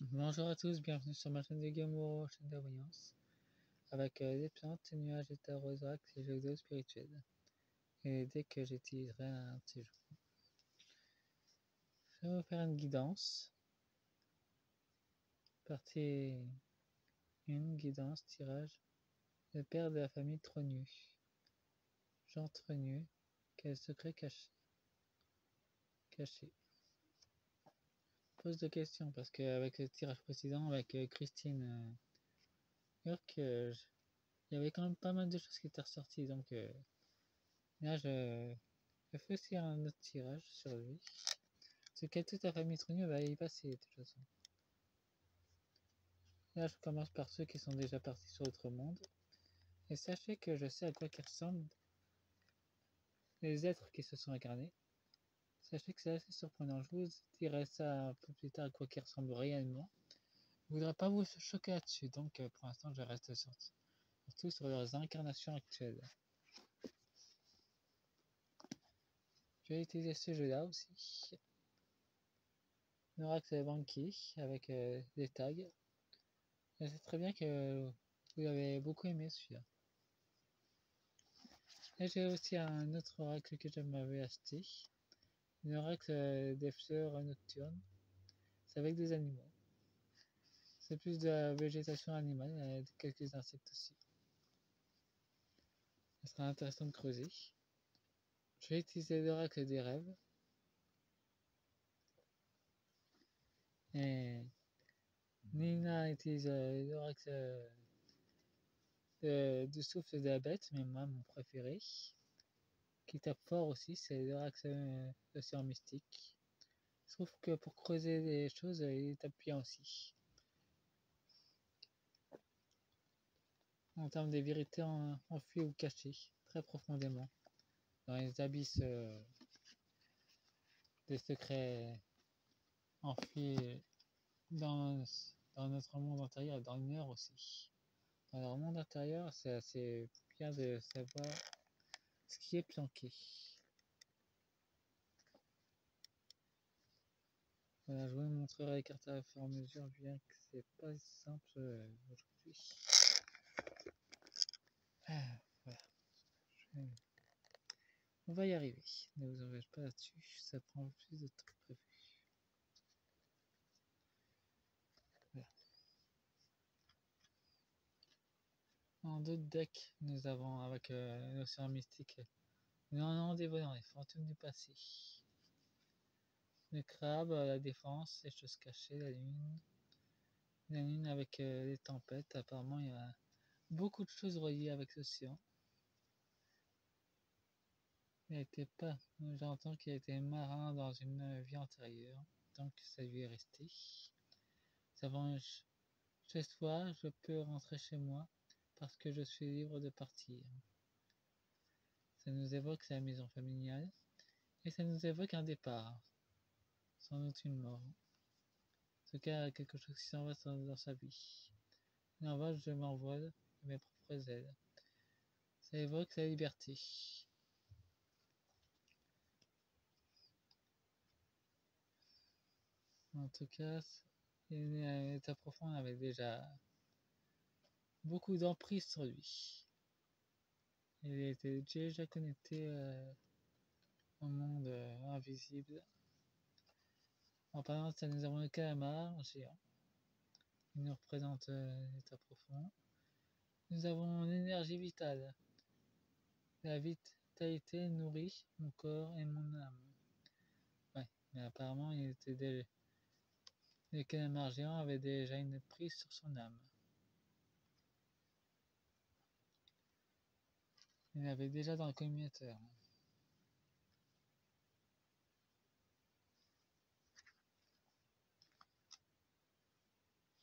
Bonjour à tous, bienvenue sur ma chaîne de Gamero, chaîne de voyance, avec des plantes, des nuages, des tarosax et jeux vidéo spirituels. Et dès que j'utiliserai un de ces jours, je vais vous faire une guidance. Partie 1, guidance, tirage. Le père de la famille Tronu. Jean Tronu, quel secret caché? Pose de questions parce qu'avec le tirage précédent, avec Christine York, il y avait quand même pas mal de choses qui étaient ressorties. Donc là, je fais aussi un autre tirage sur lui. Ce que toute la famille Tronu va y passer de toute façon. Là, je commence par ceux qui sont déjà partis sur l'autre monde. Et sachez que je sais à quoi ressemblent les êtres qui se sont incarnés. Sachez que c'est assez surprenant. Je vous dirai ça un peu plus tard à quoi ils ressemblent réellement. Je voudrais pas vous choquer là-dessus, donc pour l'instant je reste surtout sur leurs incarnations actuelles. Je vais utiliser ce jeu-là aussi. Norax Banki avec des tags. Je sais très bien que vous avez beaucoup aimé celui-là. Et j'ai aussi un autre oracle que je m'avais acheté. Un oracle des fleurs nocturnes. C'est avec des animaux. C'est plus de la végétation animale, et quelques insectes aussi. Ça sera intéressant de creuser. Je vais utiliser l'oracle des rêves. Et Nina utilise l'oracle du souffle de la bête, mais moi, mon préféré, qui tape fort aussi, c'est l'oracle océan mystique. Je trouve que pour creuser des choses, il tape bien aussi. En termes de vérités enfuies ou cachées, très profondément, dans les abysses des secrets enfuis dans notre monde intérieur et dans le leur aussi. Dans leur monde intérieur, c'est assez bien de savoir ce qui est planqué. Voilà, je vous montrerai les cartes à fur et à mesure, bien que c'est pas simple aujourd'hui. Voilà. On va y arriver, ne vous engagez pas là-dessus, ça prend plus de temps que prévu. Voilà. En d'autres decks, nous avons avec l'océan mystique, nous en avons des volants, les fantômes du passé. Le crabe, la défense, les choses cachées, la lune. La lune avec les tempêtes, apparemment il y a beaucoup de choses reliées avec l'océan. J'entends qu'il a été marin dans une vie antérieure, donc ça lui est resté. Chez soi, je peux rentrer chez moi parce que je suis libre de partir. Ça nous évoque la maison familiale et ça nous évoque un départ, sans doute une mort. En tout cas, quelque chose qui s'en va dans sa vie. Il envole, je m'envole de mes propres ailes. Ça évoque la liberté. En tout cas, l'état profond avait déjà beaucoup d'emprise sur lui. Il était déjà connecté au monde invisible. En parlant de ça, nous avons le calamar géant. Il nous représente l'état profond. Nous avons l'énergie vitale. La vitalité nourrit mon corps et mon âme. Ouais, mais apparemment, le calamar géant avait déjà une prise sur son âme. Il l'avait déjà dans le communautaire.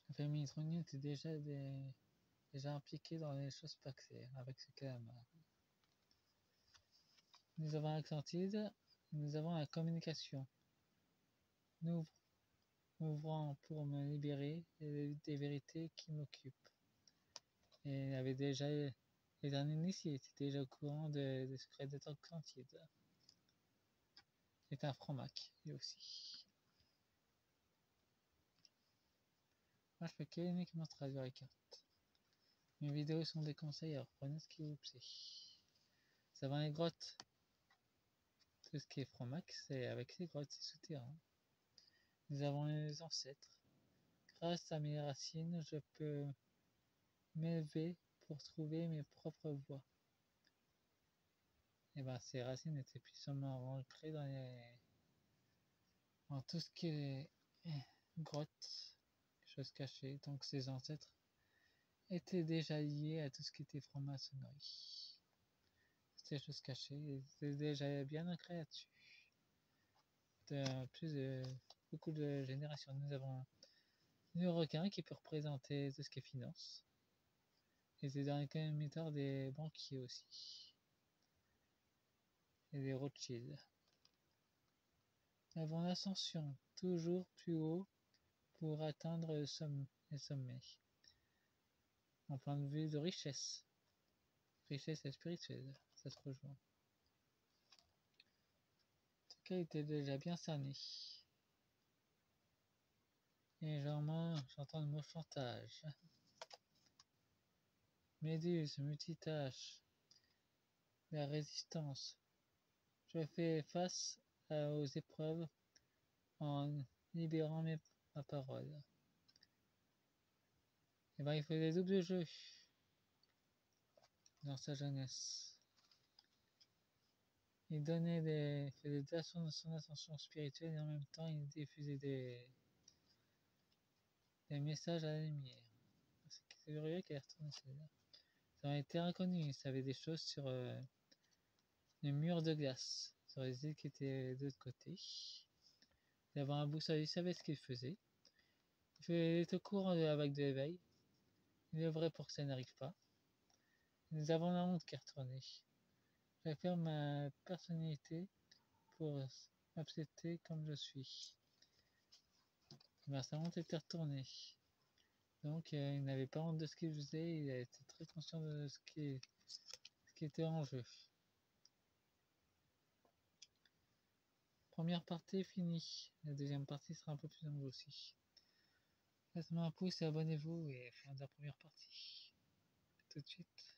La famille Trognon était déjà impliquée dans les choses pas claires avec ce calamar. Nous avons l'Atlantide, nous avons la communication. Nous ouvrant pour me libérer des vérités qui m'occupent. Et il avait déjà, les derniers initiés étaient déjà au courant des secrets de l'Atlantide. C'est un franc-mac, lui aussi. Moi, je fais que uniquement traduire les cartes. Mes vidéos sont des conseils, alors prenez ce qui vous plaît. Ça va les grottes. Tout ce qui est Fromax, c'est avec ces grottes, ces souterrains. Nous avons les ancêtres. Grâce à mes racines, je peux m'élever pour trouver mes propres voies. Et ben, ces racines étaient puissamment ancrées dans tout ce qui est grottes, choses cachées. Donc, ces ancêtres étaient déjà liés à tout ce qui était franc-maçonnerie. Ces choses cachées, ils étaient déjà bien ancrés là-dessus. Beaucoup de générations. Nous avons le requin qui peut représenter tout ce qui est finance. Et c'est dans les communautaires des banquiers aussi. Et des Rothschild. Nous avons l'ascension, toujours plus haut pour atteindre le sommet. En point de vue de richesse. Richesse et spirituelle, ça se rejoint. En tout cas, il était déjà bien cerné. Et j'entends le mot chantage. Méduse, multitâche, la résistance. Je fais face aux épreuves en libérant ma parole. Et ben, il fait des doubles jeux dans sa jeunesse. Il faisait de son ascension spirituelle et en même temps il diffusait des messages à la lumière. C'est curieux qu'elle retourne celle-là. Ça a été inconnu, il savait des choses sur les murs de glace, sur les îles qui étaient de l'autre côté. Il avait un boussole, il savait ce qu'il faisait. Il était au courant de la vague de l'éveil. Il œuvrait pour que ça n'arrive pas. Nous avons la honte qui est retournée. J'affirme ma personnalité pour m'accepter comme je suis. Ben, sa honte était retournée. Donc il n'avait pas honte de ce qu'il faisait, il était très conscient de ce qui était en jeu. Première partie finie. La deuxième partie sera un peu plus longue aussi. Faites-moi un pouce et abonnez-vous et fin de la première partie. À tout de suite.